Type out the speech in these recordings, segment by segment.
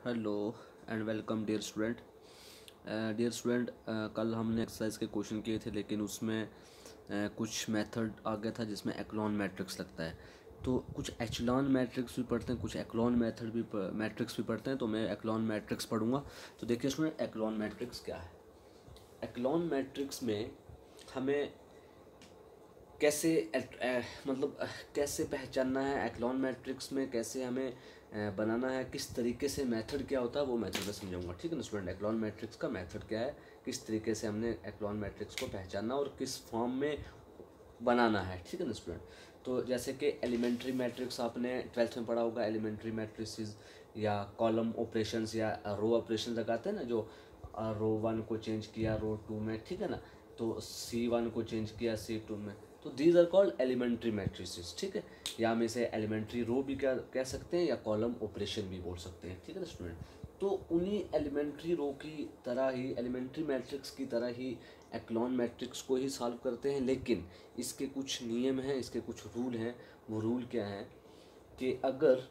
Hello and welcome dear student. कल हमने exercise के क्वेश्चन किए थे, लेकिन उसमें कुछ मेथड आ गया था जिसमें एक्लॉन मैट्रिक्स लगता है। तो कुछ एचलॉन मैट्रिक्स भी पढ़ते हैं, कुछ एक्लॉन मेथड भी मैट्रिक्स भी पढ़ते हैं। तो मैं एक्लॉन मैट्रिक्स पढ़ूंगा। तो देखिए स्टूडेंट, एक्लॉन मैट्रिक्स क्या है। एक्लॉन मैट्रिक्स में हमें कैसे कैसे पहचानना है, एक्लॉन मैट्रिक्स में कैसे हमें बनाना है, किस तरीके से, मेथड क्या होता है, वो मेथड मैं समझाऊंगा। ठीक है ना स्टूडेंट। एक्लॉन मैट्रिक्स का मेथड क्या है, किस तरीके से हमने एक्लॉन मैट्रिक्स को पहचानना और किस फॉर्म में बनाना है। ठीक है ना स्टूडेंट। तो जैसे कि एलिमेंट्री मैट्रिक्स आपने 12th में पढ़ा होगा। एलिमेंट्री मैट्रिसेस या कॉलम ऑपरेशंस या रो ऑपरेशन लगाते हैं ना, जो रो 1 को चेंज किया रो 2 में, ठीक है ना। तो C1 को चेंज किया C2 में। तो these are called elementary matrices. ठीक है। या हम इसे एलिमेंट्री रो भी क्या कह सकते हैं, या कॉलम ऑपरेशन भी बोल सकते हैं। ठीक है ना स्टूडेंट। तो उन्हीं एलिमेंट्री रो की तरह ही, एलिमेंट्री मैट्रिक्स की तरह ही एक्लॉन मैट्रिक्स को ही सॉल्व करते हैं, लेकिन इसके कुछ नियम हैं, इसके कुछ रूल हैं। वो रूल क्या हैं कि अगर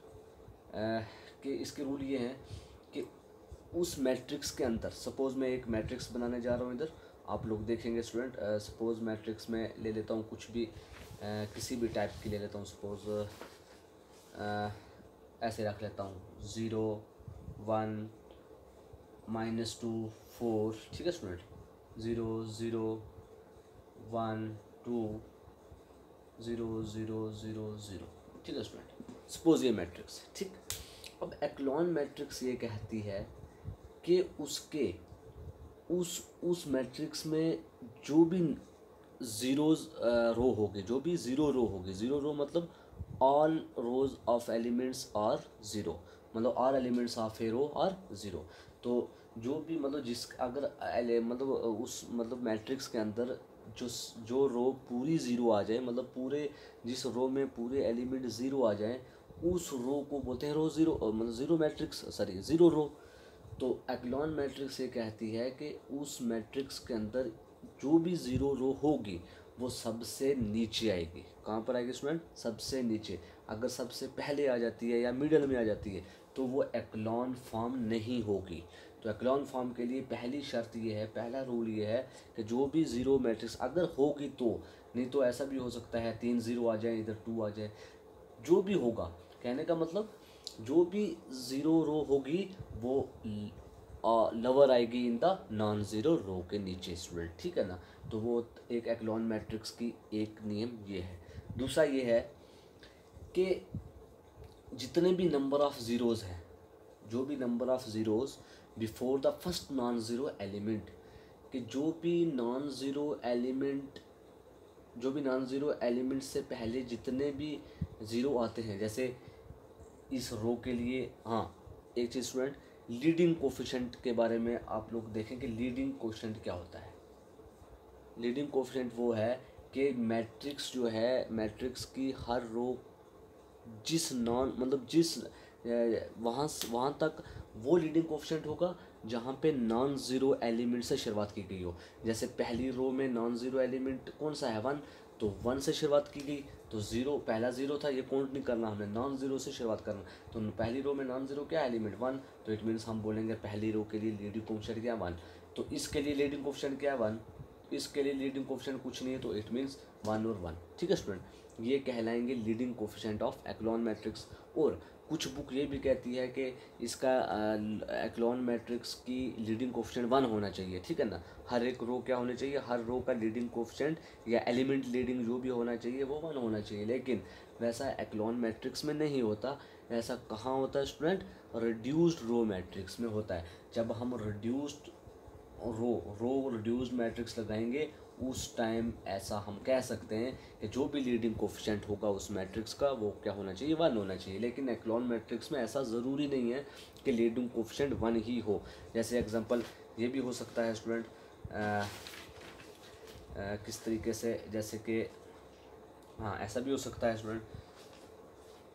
कि इसके रूल ये हैं कि उस मैट्रिक्स के अंदर, सपोज मैं एक मैट्रिक्स बनाने जा रहा हूँ इधर, आप लोग देखेंगे स्टूडेंट। सपोज मैट्रिक्स में ले लेता हूँ कुछ भी, किसी भी टाइप की ले लेता हूँ। सपोज ऐसे रख लेता हूँ 0 1 -2 4। ठीक है स्टूडेंट। 0 0 1 2 0 0 0 0। ठीक है स्टूडेंट। सपोज ये मैट्रिक्स, ठीक। अब एक्लॉन मैट्रिक्स ये कहती है कि उसके उस मैट्रिक्स में जो भी ज़ीरोज़ रो होगी, जो भी ज़ीरो रो होगी, ज़ीरो रो मतलब all rows of elements are zero, मतलब all elements of a row are zero. तो जो भी मतलब जिस अगर उस मैट्रिक्स के अंदर जो जो रो पूरी ज़ीरो आ जाए, मतलब पूरे जिस रो में पूरे एलिमेंट ज़ीरो आ जाए, उस रो को बोलते हैं रो ज़ीरो, मतलब zero matrix, sorry zero row. तो एक्लॉन मैट्रिक्स ये कहती है कि उस मैट्रिक्स के अंदर जो भी ज़ीरो रो होगी वो सबसे नीचे आएगी। कहाँ पर आएगी स्टूडेंट? सबसे नीचे। अगर सबसे पहले आ जाती है या मिडल में आ जाती है तो वो एक्लॉन फॉर्म नहीं होगी। तो एक्लॉन फॉर्म के लिए पहली शर्त ये है, पहला रूल ये है कि जो भी ज़ीरो मैट्रिक्स अगर होगी तो, नहीं तो ऐसा भी हो सकता है 3 ज़ीरो आ जाए, इधर 2 आ जाए, जो भी होगा, कहने का मतलब जो भी ज़ीरो रो होगी वो लवर आएगी in the non zero row के नीचे स्टूडेंट। ठीक है ना। तो वो एक एक्लॉन मैट्रिक्स की एक नियम ये है। दूसरा ये है कि जितने भी नंबर ऑफ़ ज़ीरोज़ हैं, जो भी number of zeros before the first non zero element, कि जो भी नॉन ज़ीरो एलिमेंट से पहले जितने भी ज़ीरो आते हैं, जैसे इस रो के लिए। हाँ, एक चीज़ स्टूडेंट, लीडिंग कोफिशिएंट के बारे में आप लोग देखें कि लीडिंग कोफिशिएंट क्या होता है। लीडिंग कोफिशिएंट वो है कि मैट्रिक्स जो है, मैट्रिक्स की हर रो जिस नॉन मतलब जिस वहाँ तक वो लीडिंग कोफिशिएंट होगा जहाँ पे नॉन ज़ीरो एलिमेंट से शुरुआत की गई हो। जैसे पहली रो में नॉन ज़ीरो एलिमेंट कौन सा है? 1। तो 1 से शुरुआत की गई, तो ज़ीरो पहला ज़ीरो था, ये काउंट नहीं करना, हमने नॉन ज़ीरो से शुरुआत करना। तो पहली रो में नॉन ज़ीरो क्या एलिमेंट? 1। तो इट मीन्स हम बोलेंगे पहली रो के लिए लीडिंग कोफिशिएंट क्या? 1। तो इसके लिए लीडिंग कोफिशिएंट क्या है? 1। इसके लिए लीडिंग कोफिशिएंट कुछ नहीं है, तो इट मीन्स 1 और 1। ठीक है स्टूडेंट। ये कहलाएंगे लीडिंग कोफिशिएंट ऑफ एक्लॉन मैट्रिक्स। और कुछ बुक ये भी कहती है कि इसका एक्लॉन मैट्रिक्स की लीडिंग कोफिशिएंट 1 होना चाहिए। ठीक है ना। हर एक रो क्या होना चाहिए? हर रो का लीडिंग कोफिशिएंट या एलिमेंट लीडिंग जो भी होना चाहिए वो 1 होना चाहिए। लेकिन वैसा एक्लॉन मैट्रिक्स में नहीं होता। ऐसा कहाँ होता है स्टूडेंट? रिड्यूस्ड रो मैट्रिक्स में होता है। जब हम रिड्यूस्ड रो रिड्यूस्ड मैट्रिक्स लगाएंगे उस टाइम ऐसा हम कह सकते हैं कि जो भी लीडिंग कोफिशिएंट होगा उस मैट्रिक्स का वो क्या होना चाहिए? 1 होना चाहिए। लेकिन एक्लॉन मैट्रिक्स में ऐसा ज़रूरी नहीं है कि लीडिंग कोफिशिएंट 1 ही हो। जैसे एग्जांपल ये भी हो सकता है स्टूडेंट, किस तरीके से, जैसे कि हाँ ऐसा भी हो सकता है स्टूडेंट।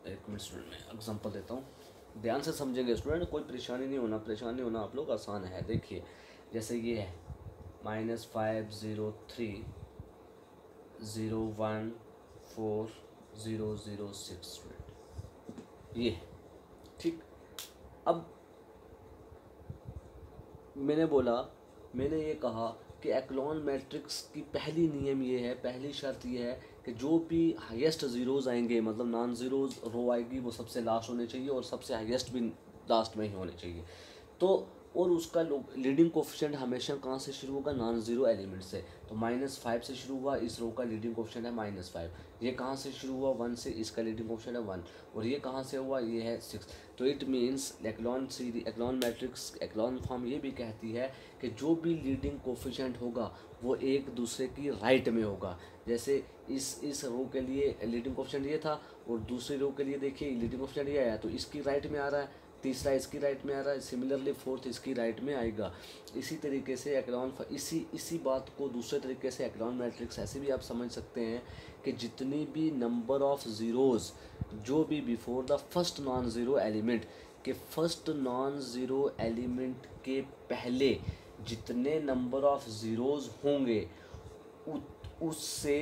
एक मिनट स्टूडेंट, मैं एग्जांपल देता हूँ, ध्यान से समझेंगे स्टूडेंट, कोई परेशानी नहीं होना, परेशान नहीं होना आप लोग, आसान है। देखिए जैसे ये है -5 0 3 0 1 4 0 0 6 स्टूडेंट, ये है। ठीक। अब मैंने ये कहा कि एक्लॉन मैट्रिक्स की पहली नियम ये है, पहली शर्त ये है कि जो भी हाईएस्ट ज़ीरोज़ आएंगे, मतलब नॉन ज़ीरोज़ रो आएगी, वो सबसे लास्ट होने चाहिए और सबसे हाईएस्ट भी लास्ट में ही होने चाहिए। तो और उसका लीडिंग कोफिशिएंट हमेशा कहाँ से शुरू होगा, नॉन ज़ीरो एलिमेंट से। तो -5 से शुरू हुआ, इस रो का लीडिंग कोफिशिएंट है -5। ये कहाँ से शुरू हुआ, 1 से, इसका लीडिंग कोफिशिएंट है 1। और ये कहाँ से हुआ, ये है 6। तो इट मीन्स एक्लॉन मैट्रिक्स, एक्लॉन फॉर्म ये भी कहती है कि जो भी लीडिंग कोफिशिएंट होगा वो एक दूसरे की राइट में होगा। जैसे इस रो के लिए लीडिंग कोफिशिएंट ये था और दूसरी रो के लिए देखिए लीडिंग कोफिशिएंट ये आया, तो इसकी राइट में आ रहा है, तीसरा इसकी राइट में आ रहा है, सिमिलरली फोर्थ इसकी राइट में आएगा। इसी तरीके से इसी बात को दूसरे तरीके से एक्लॉन मैट्रिक्स ऐसे भी आप समझ सकते हैं कि जितनी भी नंबर ऑफ ज़ीरोज़ जो भी before the first non zero element के फर्स्ट नॉन ज़ीरो एलिमेंट के पहले जितने नंबर ऑफ ज़ीरोज़ होंगे उससे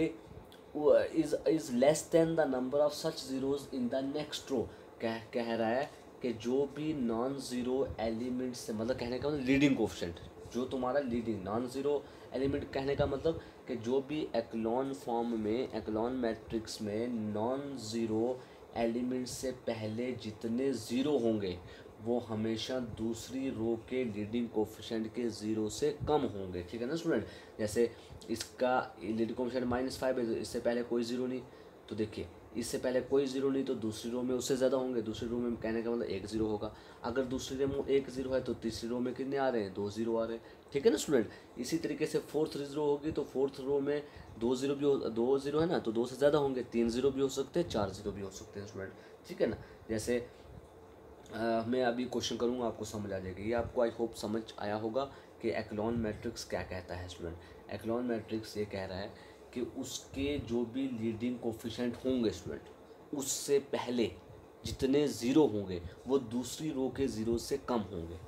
is less than the number of such zeros in the next row. कह रहा है कि जो भी नॉन ज़ीरो एलिमेंट से, मतलब कहने का मतलब लीडिंग कोफिशिएंट, जो तुम्हारा लीडिंग नॉन ज़ीरो एलिमेंट, कहने का मतलब कि जो भी एक्लॉन फॉर्म में, एक्लॉन मैट्रिक्स में नॉन ज़ीरो एलिमेंट से पहले जितने ज़ीरो होंगे वो हमेशा दूसरी रो के लीडिंग कोफिशिएंट के ज़ीरो से कम होंगे। ठीक है ना स्टूडेंट। जैसे इसका लीडिंग कोफिशिएंट -5 है, इससे पहले कोई ज़ीरो नहीं, तो देखिए इससे पहले कोई ज़ीरो नहीं तो दूसरी रो में उससे ज़्यादा होंगे। दूसरी रो में कहने का मतलब 1 ज़ीरो होगा। अगर दूसरी रो में 1 ज़ीरो है तो तीसरी रो में कितने आ रहे हैं, 2 ज़ीरो आ रहे हैं। ठीक है ना स्टूडेंट। इसी तरीके से फोर्थ ज़ीरो होगी तो फोर्थ रो में 2 ज़ीरो है ना, तो 2 से ज़्यादा होंगे, 3 ज़ीरो भी हो सकते हैं, 4 ज़ीरो भी हो सकते हैं स्टूडेंट। ठीक है ना। जैसे मैं अभी क्वेश्चन करूँगा, आपको समझ आ जाएगी। ये आपको आई होप समझ आया होगा कि एक्लॉन मैट्रिक्स क्या कहता है स्टूडेंट। एक्लॉन मैट्रिक्स ये कह रहा है कि उसके जो भी लीडिंग कोफिशिएंट होंगे स्टूडेंट, उससे पहले जितने ज़ीरो होंगे वो दूसरी रो के ज़ीरो से कम होंगे।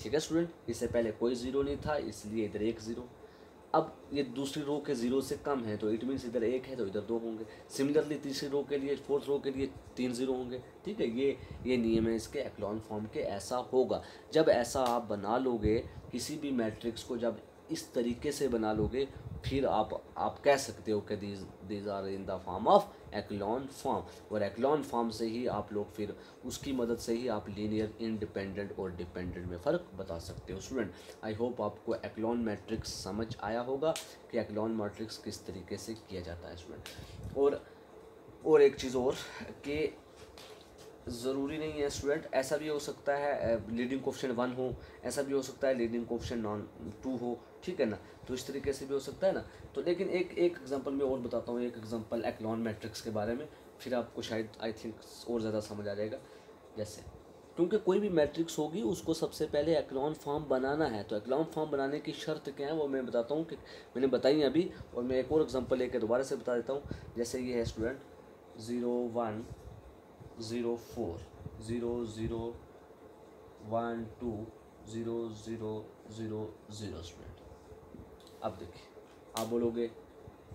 ठीक है स्टूडेंट। इससे पहले कोई ज़ीरो नहीं था इसलिए इधर 1 ज़ीरो, अब ये दूसरी रो के ज़ीरो से कम है तो इट मीन्स इधर 1 है तो इधर 2 होंगे। सिमिलरली तीसरी रो के लिए, फोर्थ रो के लिए 3 ज़ीरो होंगे। ठीक है। ये नियम है इसके एक्लॉन फॉर्म के, ऐसा होगा। जब ऐसा आप बना लोगे किसी भी मैट्रिक्स को, जब इस तरीके से बना लोगे, फिर आप कह सकते हो कि these are in the form of echelon form. और एक्लॉन फॉर्म से ही आप लोग फिर उसकी मदद से ही आप लीनियर, इंडिपेंडेंट और डिपेंडेंट में फ़र्क बता सकते हो स्टूडेंट। आई होप आपको एक्लॉन मैट्रिक्स समझ आया होगा कि एक्लॉन मैट्रिक्स किस तरीके से किया जाता है स्टूडेंट। और एक चीज़ और कि ज़रूरी नहीं है स्टूडेंट, ऐसा भी हो सकता है लीडिंग कोफिशिएंट 1 हो, ऐसा भी हो सकता है लीडिंग कोफिशिएंट नॉन 2 हो। ठीक है ना। तो इस तरीके से भी हो सकता है ना। तो लेकिन एक एग्जांपल मैं और बताता हूँ, एक एग्जांपल एक्लॉन मैट्रिक्स के बारे में, फिर आपको शायद आई थिंक और ज़्यादा समझ आ जाएगा। जैसे क्योंकि कोई भी मैट्रिक्स होगी उसको सबसे पहले एक्लॉन फॉर्म बनाना है, तो एक्लॉन फॉर्म बनाने की शर्त क्या है वो मैं बताता हूँ कि मैंने बताई अभी, और मैं एक और एग्जांपल लेकर दोबारा से बता देता हूँ। जैसे ये है स्टूडेंट 0 1 0 4 0 0 1 2 0 0 0 0 स्टूडेंट। अब देखिए आप बोलोगे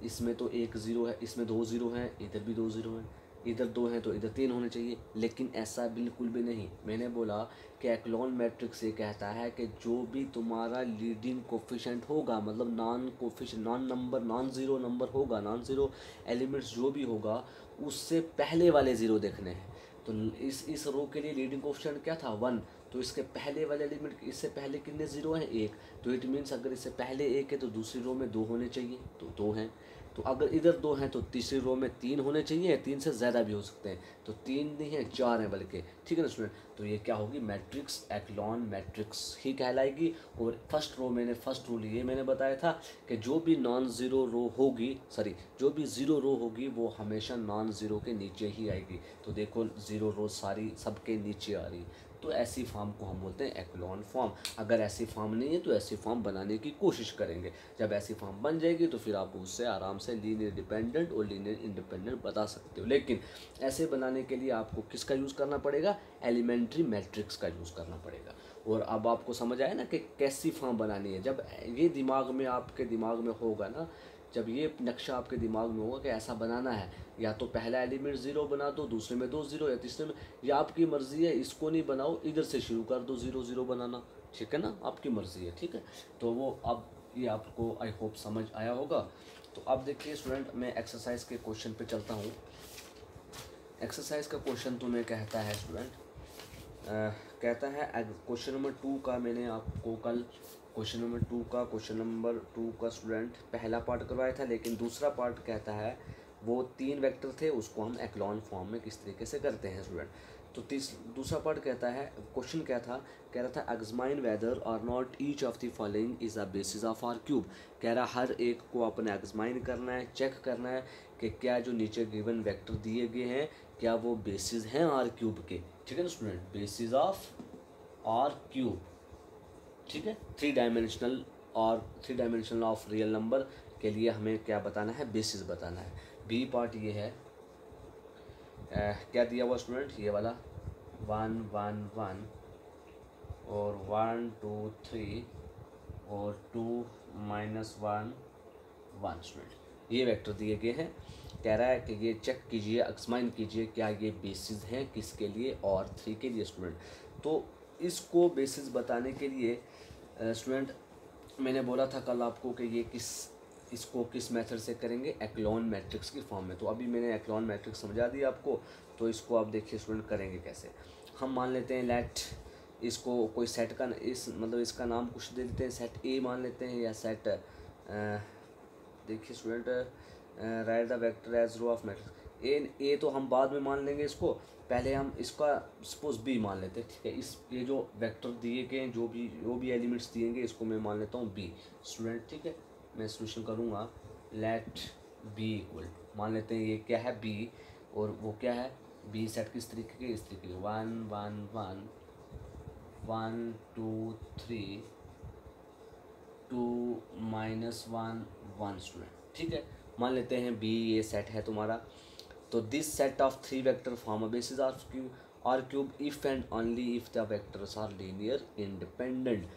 इसमें तो 1 ज़ीरो है, इसमें 2 ज़ीरो हैं, इधर भी 2 ज़ीरो हैं, इधर 2 हैं तो इधर 3 होने चाहिए, लेकिन ऐसा बिल्कुल भी नहीं। मैंने बोला कि एक्लॉन मैट्रिक्स ये कहता है कि जो भी तुम्हारा लीडिंग कोफिशिएंट होगा, मतलब नॉन ज़ीरो नंबर होगा, नॉन ज़ीरो एलिमेंट्स जो भी होगा, उससे पहले वाले ज़ीरो देखने हैं। तो इस रो के लिए लीडिंग कोफिशिएंट क्या था, 1। तो इसके पहले वाले एलिमेंट, इससे पहले कितने ज़ीरो हैं, 1। तो इट मीन्स अगर इससे पहले 1 है तो दूसरी रो में 2 होने चाहिए, तो 2 हैं। तो अगर इधर 2 हैं तो तीसरी रो में 3 होने चाहिए, 3 से ज़्यादा भी हो सकते हैं, तो 3 नहीं है 4 हैं बल्कि। ठीक है ना स्टूडेंट। तो ये क्या होगी, मैट्रिक्स एक्लॉन मैट्रिक्स ही कहलाएगी। और फर्स्ट रूल ये मैंने बताया था कि जो भी नॉन ज़ीरो रो होगी, जो भी ज़ीरो रो होगी वो हमेशा नॉन ज़ीरो के नीचे ही आएगी। तो देखो ज़ीरो रो सारी सबके नीचे आ रही, तो ऐसी फॉर्म को हम बोलते हैं एक्लॉन फॉर्म। अगर ऐसी फॉर्म नहीं है तो ऐसी फॉर्म बनाने की कोशिश करेंगे। जब ऐसी फॉर्म बन जाएगी तो फिर आप उससे आराम से लीनियर डिपेंडेंट और लीनियर इंडिपेंडेंट बता सकते हो। लेकिन ऐसे बनाने के लिए आपको किसका यूज़ करना पड़ेगा, एलिमेंट्री मैट्रिक्स का यूज़ करना पड़ेगा। और अब आपको समझ आया ना कि कैसी फॉर्म बनानी है। जब ये आपके दिमाग में होगा ना जब ये नक्शा आपके दिमाग में होगा कि ऐसा बनाना है, या तो पहला एलिमेंट 0 बना दो, दूसरे में 2 0, या तीसरे में, या आपकी मर्ज़ी है इसको नहीं बनाओ, इधर से शुरू कर दो 0 0 बनाना, ठीक है ना, आपकी मर्ज़ी है, ठीक है। तो वो अब ये आपको आई होप समझ आया होगा। तो अब देखिए स्टूडेंट, मैं एक्सरसाइज के क्वेश्चन पे चलता हूँ। एक्सरसाइज का क्वेश्चन तुम्हें कहता है स्टूडेंट, कहता है क्वेश्चन नंबर 2 का, मैंने आपको कल क्वेश्चन नंबर 2 का स्टूडेंट पहला पार्ट करवाया था, लेकिन दूसरा पार्ट कहता है वो 3 वेक्टर थे, उसको हम एक्लॉन फॉर्म में किस तरीके से करते हैं स्टूडेंट। तो दूसरा पार्ट कहता है, क्वेश्चन क्या था, कह रहा था एग्जामाइन वेदर और not each of the following is a basis of R cube. कह रहा हर एक को अपने एग्जामाइन करना है, चेक करना है कि क्या जो नीचे गिवन वेक्टर दिए गए हैं क्या वो बेसिस हैं आर क्यूब के, ठीक है ना student, basis of R cube, ठीक है। 3 डायमेंशनल और 3 डायमेंशनल ऑफ रियल नंबर के लिए हमें क्या बताना है, बेसिस बताना है। बी पार्ट ये है, क्या दिया हुआ स्टूडेंट, ये वाला 1 1 1 और 1 2 3 और 2 -1 1 स्टूडेंट, ये वेक्टर दिए गए हैं। कह रहा है कि ये चेक कीजिए, एक्समाइन कीजिए क्या ये बेसिस हैं किसके लिए, और 3 के लिए स्टूडेंट। तो इसको बेसिस बताने के लिए स्टूडेंट मैंने बोला था कल आपको कि इसको किस मेथड से करेंगे, एक्लॉन मैट्रिक्स की फॉर्म में। तो अभी मैंने एक्लॉन मैट्रिक्स समझा दिया आपको, तो इसको आप देखिए स्टूडेंट करेंगे कैसे। हम मान लेते हैं लेट, इसको कोई सेट का इसका नाम कुछ दे देते हैं, सेट ए मान लेते हैं, या सेट देखिए student, write the vector as row of matrix. A तो हम बाद में मान लेंगे इसको, पहले हम इसका सपोज बी मान लेते हैं, ठीक है। ये जो वेक्टर दिए गए हैं, जो भी एलिमेंट्स दिए गए, इसको मैं मान लेता हूँ बी स्टूडेंट, ठीक है। मैं सोल्यूशन करूँगा, लेट बी इक्वल, मान लेते हैं ये क्या है बी, और वो क्या है बी सेट किस तरीके के, इस तरीके के 1 1 1 1 2 3 2 -1 1 स्टूडेंट, ठीक है। मान लेते हैं बी ये सेट है तुम्हारा। तो this set of 3 vector form a basis of R cube if and only if the vectors are linear independent.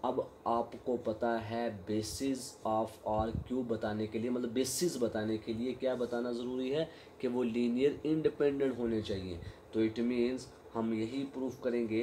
अब आपको पता है बेसिस ऑफ आर क्यूब बताने के लिए, मतलब बेसिस बताने के लिए क्या बताना ज़रूरी है कि वो लीनियर इंडिपेंडेंट होने चाहिए। तो इट मीन्स हम यही प्रूफ करेंगे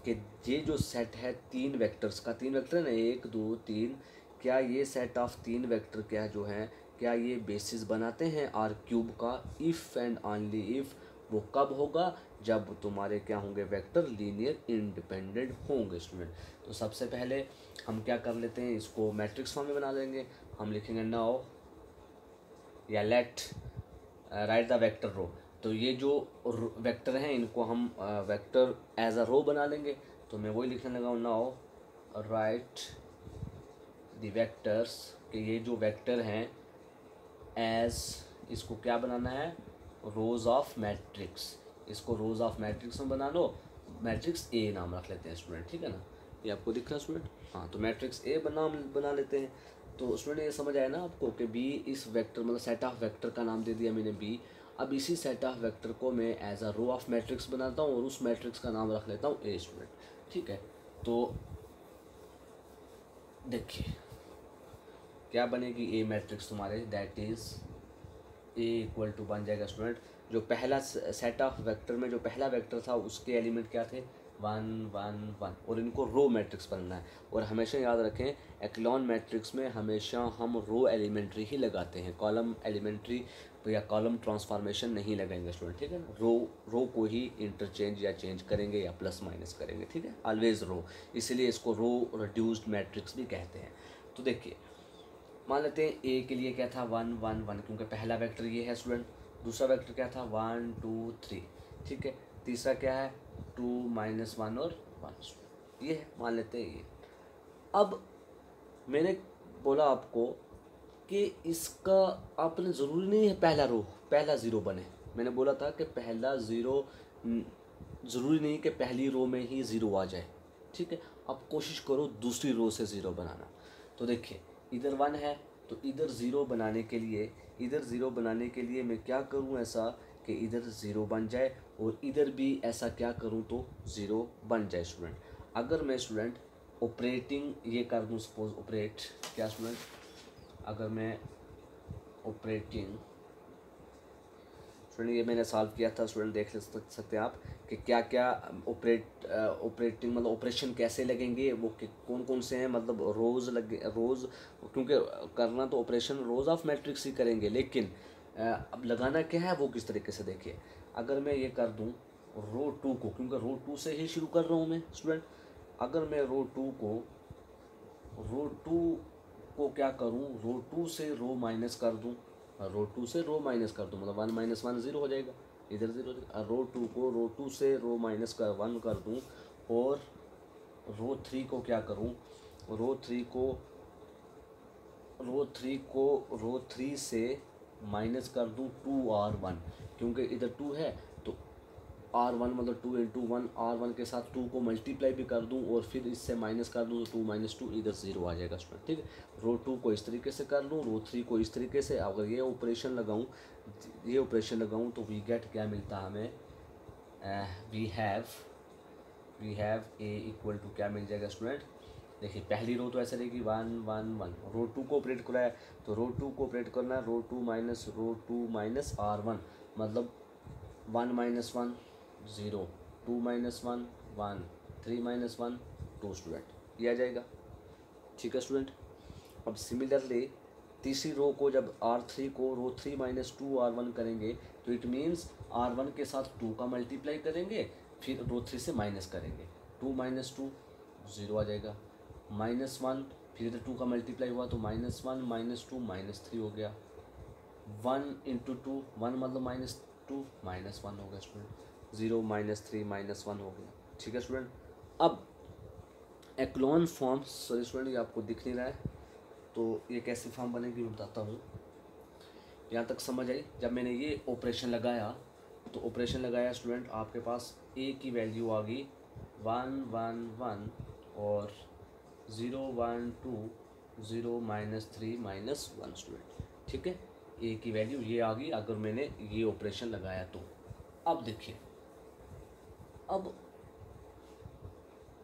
कि ये जो सेट है 3 वेक्टर्स का, 3 वेक्टर है ना 1 2 3, क्या ये सेट ऑफ 3 वेक्टर क्या जो हैं, क्या ये बेसिस बनाते हैं आर क्यूब का, इफ़ एंड ओनली इफ़। वो कब होगा, जब तुम्हारे क्या होंगे वेक्टर लीनियर इंडिपेंडेंट होंगे स्टूडेंट। तो सबसे पहले हम क्या कर लेते हैं, इसको मैट्रिक्स फॉर्म में बना लेंगे। हम लिखेंगे नाउ या लेट राइट द वेक्टर रो। तो ये जो वेक्टर हैं इनको हम वेक्टर एज अ रो बना लेंगे। तो मैं वही लिखने लगा हूँ, नाउ राइट द वेक्टर्स, कि ये जो वेक्टर हैं एज, इसको क्या बनाना है, रोज ऑफ मैट्रिक्स। इसको रोज ऑफ मैट्रिक्स में बना लो, मैट्रिक्स ए नाम रख लेते हैं स्टूडेंट, ठीक है ना, ये आपको दिख रहा है स्टूडेंट। हाँ, तो मैट्रिक्स ए बना लेते हैं। तो स्टूडेंट ये समझ आया ना आपको कि बी इस वेक्टर मतलब सेट ऑफ वेक्टर का नाम दे दिया मैंने बी। अब इसी सेट ऑफ वेक्टर को मैं as a row of matrix बनाता हूँ और उस मैट्रिक्स का नाम रख लेता हूँ ए स्टूडेंट, ठीक है। तो देखिए क्या बनेगी ए मैट्रिक्स तुम्हारे, that is A equal to बन जाएगा स्टूडेंट, जो पहला सेट ऑफ वेक्टर में जो पहला वेक्टर था उसके एलिमेंट क्या थे 1 1 1, और इनको रो मैट्रिक्स बनना है। और हमेशा याद रखें एक्लॉन मैट्रिक्स में हमेशा हम रो एलिमेंट्री ही लगाते हैं, कॉलम एलिमेंट्री या कॉलम ट्रांसफॉर्मेशन नहीं लगाएंगे स्टूडेंट, ठीक है ना। रो को ही इंटरचेंज या चेंज करेंगे या प्लस माइनस करेंगे, ठीक है, ऑलवेज रो, इसलिए इसको रो रिड्यूस्ड मैट्रिक्स भी कहते हैं। तो देखिए मान लेते हैं ए के लिए क्या था 1 1 1, क्योंकि पहला वेक्टर ये है स्टूडेंट। दूसरा वेक्टर क्या था 1 2 3, ठीक है। तीसरा क्या है 2 -1 और 1, ये है, मान लेते हैं ये। अब मैंने बोला आपको कि इसका आपने ज़रूरी नहीं है पहला ज़ीरो बने। मैंने बोला था कि पहला ज़ीरो ज़रूरी नहीं कि पहली रो में ही ज़ीरो आ जाए, ठीक है। अब कोशिश करो दूसरी रो से ज़ीरो बनाना। तो देखिए इधर 1 है, तो इधर ज़ीरो बनाने के लिए मैं क्या करूं ऐसा कि इधर ज़ीरो बन जाए, और इधर भी ऐसा क्या करूं तो ज़ीरो बन जाए स्टूडेंट। अगर मैं स्टूडेंट ऑपरेटिंग ये कर दूं, सपोज ऑपरेट क्या स्टूडेंट, अगर मैं ऑपरेटिंग। स्टूडेंट ये मैंने सॉल्व किया था, स्टूडेंट देख सकते हैं आप कि क्या क्या ऑपरेटिंग मतलब ऑपरेशन कैसे लगेंगे, वो कौन कौन से हैं, मतलब रोज़ लगे रोज़, क्योंकि करना तो ऑपरेशन रोज़ ऑफ मैट्रिक्स ही करेंगे, लेकिन अब लगाना क्या है वो किस तरीके से देखिए। अगर मैं ये कर दूं रो 2 को, क्योंकि रो 2 से ही शुरू कर रहा हूँ मैं स्टूडेंट, अगर मैं रो 2 को क्या करूँ, रो 2 से रो माइनस कर दूँ, रो 2 से रो माइनस कर दूँ, मतलब 1 माइनस 1 ज़ीरो हो जाएगा, इधर ज़ीरो। रो 2 को रो 2 से रो माइनस कर 1 कर दूँ, और रो 3 को क्या करूँ, रो 3 रो 3 से माइनस कर दूँ 2R1, क्योंकि इधर 2 है तो R1 मतलब 2 इंटू 1, R1 के साथ 2 को मल्टीप्लाई भी कर दूं और फिर इससे माइनस कर दूं तो 2 माइनस 2 इधर 0 आ जाएगा स्टूडेंट, ठीक है। रो 2 को इस तरीके से कर लूँ, रो 3 को इस तरीके से। अगर ये ऑपरेशन लगाऊं तो वी गेट क्या मिलता है हमें, we have A equal to क्या मिल जाएगा स्टूडेंट। देखिए पहली रो तो ऐसे रहेगी 1 1 1, रो 2 को ऑपरेट कराया तो रो 2 को ऑपरेट करना है, रो 2 माइनस R1, मतलब 1 माइनस 1 0, 2 माइनस 1 1, 3 माइनस 1 2 स्टूडेंट, ये आ जाएगा, ठीक है स्टूडेंट। अब सिमिलरली तीसरी रो को जब R3 को रो 3 माइनस 2 R1 करेंगे तो इट मीन्स R1 के साथ 2 का मल्टीप्लाई करेंगे, फिर रो 3 से माइनस करेंगे, 2 माइनस 2 0 आ जाएगा, माइनस 1, फिर इधर 2 का मल्टीप्लाई हुआ तो माइनस 1 माइनस 2 माइनस 3 हो गया, 1 इंटू 2 1 मतलब माइनस 2 माइनस 1 हो गया स्टूडेंट, 0 माइनस 3 माइनस 1 हो गया, ठीक है स्टूडेंट। अब एक्लोन फॉर्म, सॉरी स्टूडेंट ये आपको दिख नहीं रहा है, तो ये कैसे फॉर्म बनेगी मैं बताता हूँ। यहाँ तक समझ आई। जब मैंने ये ऑपरेशन लगाया तो ऑपरेशन लगाया स्टूडेंट, आपके पास ए की वैल्यू आ गई 1 1 1 और 0 1 2 0 माइनस 3 माइनस 1 स्टूडेंट, ठीक है। ए की वैल्यू ये आ गई अगर मैंने ये ऑपरेशन लगाया तो। अब देखिए, अब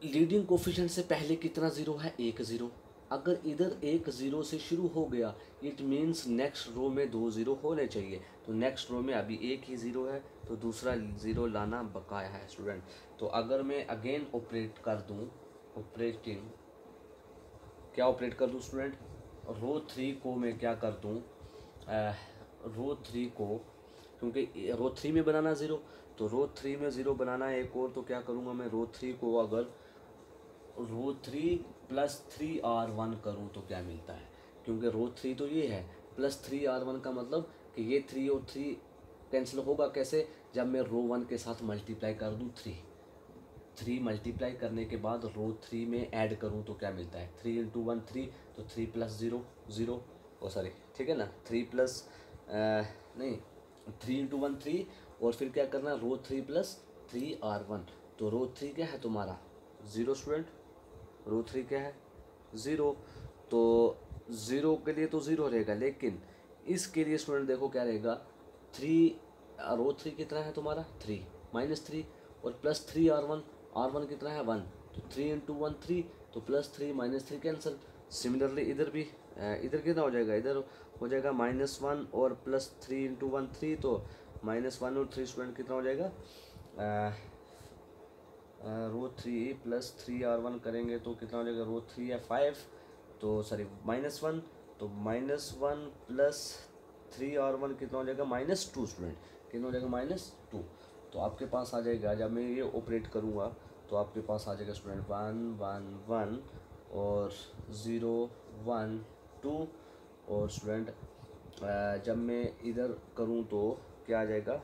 लीडिंग कोफिशिएंट से पहले कितना ज़ीरो है, एक ज़ीरो। अगर इधर एक ज़ीरो से शुरू हो गया इट मीन्स नेक्स्ट रो में 2 ज़ीरो होने चाहिए, तो नेक्स्ट रो में अभी एक ही ज़ीरो है तो दूसरा ज़ीरो लाना बकाया है स्टूडेंट। तो अगर मैं अगेन ऑपरेट कर दूं, ऑपरेटिंग क्या ऑपरेट कर दूं स्टूडेंट, रो 3 को मैं क्या कर दूं, रो 3 को, क्योंकि रो 3 में बनाना ज़ीरो, तो रो 3 में ज़ीरो बनाना है एक और, तो क्या करूँगा मैं, रो 3 को अगर रो 3 प्लस 3R1 करूँ तो क्या मिलता है, क्योंकि रो 3 तो ये है, प्लस 3R1 का मतलब कि ये 3 और 3 कैंसिल होगा कैसे, जब मैं रो 1 के साथ मल्टीप्लाई कर दूँ 3 मल्टीप्लाई करने के बाद रो 3 में ऐड करूँ तो क्या मिलता है, 3 इंटू 1 3, तो 3 प्लस 0 0, ओ सॉरी ठीक है ना, 3 प्लस नहीं 3 इंटू 1 3, और फिर क्या करना, रो 3 प्लस 3R1, तो रो 3 क्या है तुम्हारा 0 स्टूडेंट, रो 3 क्या है 0, तो 0 के लिए तो 0 रहेगा, लेकिन इसके लिए स्टूडेंट देखो क्या रहेगा, 3 रो 3 कितना है तुम्हारा 3 माइनस 3 और प्लस 3R1, R1 कितना है 1, तो 3 इंटू 1 3, तो प्लस 3 माइनस 3 कैंसिल। सिमिलरली इधर भी इधर कितना हो जाएगा, इधर हो जाएगा -1 और प्लस 3 इंटू 1 3, तो -1 और 3 स्टूडेंट कितना हो जाएगा, रो 3 प्लस 3R1 करेंगे तो कितना हो जाएगा, रो 3 है 5, तो सॉरी -1, तो -1 प्लस 3R1 कितना हो जाएगा -2 स्टूडेंट, कितना हो जाएगा -2, तो आपके पास आ जाएगा, जब मैं ये ऑपरेट करूँगा तो आपके पास आ जाएगा स्टूडेंट 1 1 1 और 0 1 2, और स्टूडेंट जब मैं इधर करूँ तो क्या आ जाएगा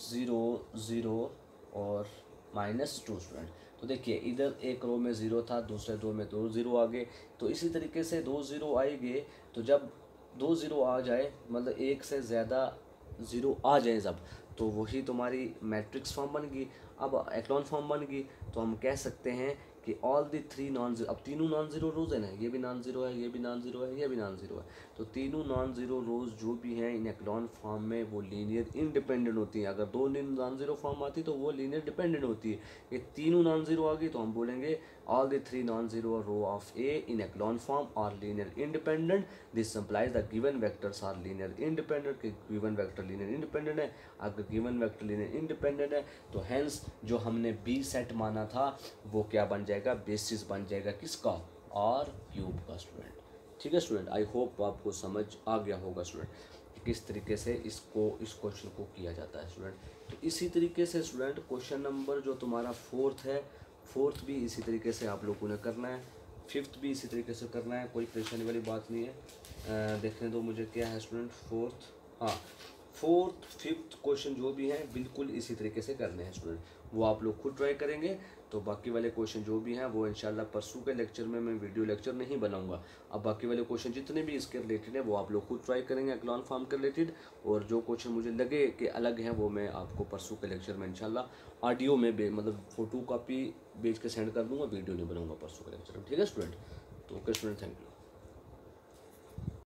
0 0 और -2 स्टूडेंट। तो देखिए इधर एक रो में 0 था, दूसरे रो में 2 0 आ गए, तो इसी तरीके से 2 0 आएंगे, तो जब 2 0 आ जाए मतलब एक से ज़्यादा 0 आ जाए जब, तो वही तुम्हारी मैट्रिक्स फॉर्म बन गई। अब एक्लॉन फॉर्म बन गई तो हम कह सकते हैं कि all the three non zero, अब तीनों नॉन जीरो रोज है ना, ये भी नॉन जीरो है, ये भी नॉन जीरो है, ये भी नॉन जीरो है, तो तीनों नॉन जीरो रोज जो भी हैं इन एक्लॉन फॉर्म में वो लीनियर इंडिपेंडेंट होती हैं। अगर दो नॉन जीरो फॉर्म आती तो वो लीनियर डिपेंडेंट होती है। ये तीनों नॉन जीरो आ गई तो हम बोलेंगे all the three non zero row of A in echelon form are linear independent, this implies the given vectors are linear independent, कि गिवन वेक्टर लीनियर इंडिपेंडेंट है। अगर गिवन वेक्टर लीनियर इंडिपेंडेंट है तो hence जो हमने B set माना था वो क्या बन जाएगा, बेसिस बन जाएगा किसका, आर क्यूब का स्टूडेंट। ठीक है स्टूडेंट, आई होप आपको समझ आ गया होगा स्टूडेंट कि किस तरीके से इस क्वेश्चन को किया जाता है स्टूडेंट। तो इसी तरीके से स्टूडेंट क्वेश्चन नंबर जो तुम्हारा फोर्थ है, फोर्थ भी इसी तरीके से आप लोगों ने करना है, फिफ्थ भी इसी तरीके से करना है, कोई परेशानी वाली बात नहीं है। देखने दो मुझे क्या है स्टूडेंट, फोर्थ, हाँ फोर्थ फिफ्थ क्वेश्चन जो भी हैं बिल्कुल इसी तरीके से करने हैं स्टूडेंट, वो आप लोग खुद ट्राई करेंगे। तो बाकी वाले क्वेश्चन जो भी हैं वो इंशाल्लाह परसों के लेक्चर में मैं वीडियो लेक्चर नहीं बनाऊंगा। अब बाकी वाले क्वेश्चन जितने भी इसके रिलेटेड है वो आप लोग खुद ट्राई करेंगे एक्लॉन फॉर्म के रिलेटेड, और जो क्वेश्चन मुझे लगे कि अलग हैं वो मैं आपको परसों के लेक्चर में इंशाल्लाह ऑडियो में मतलब फोटो कॉपी भेज के सेंड कर दूँगा, वीडियो नहीं बनाऊँगा परसों के लेक्चर में। ठीक है स्टूडेंट, तो ओके स्टूडेंट, थैंक यू।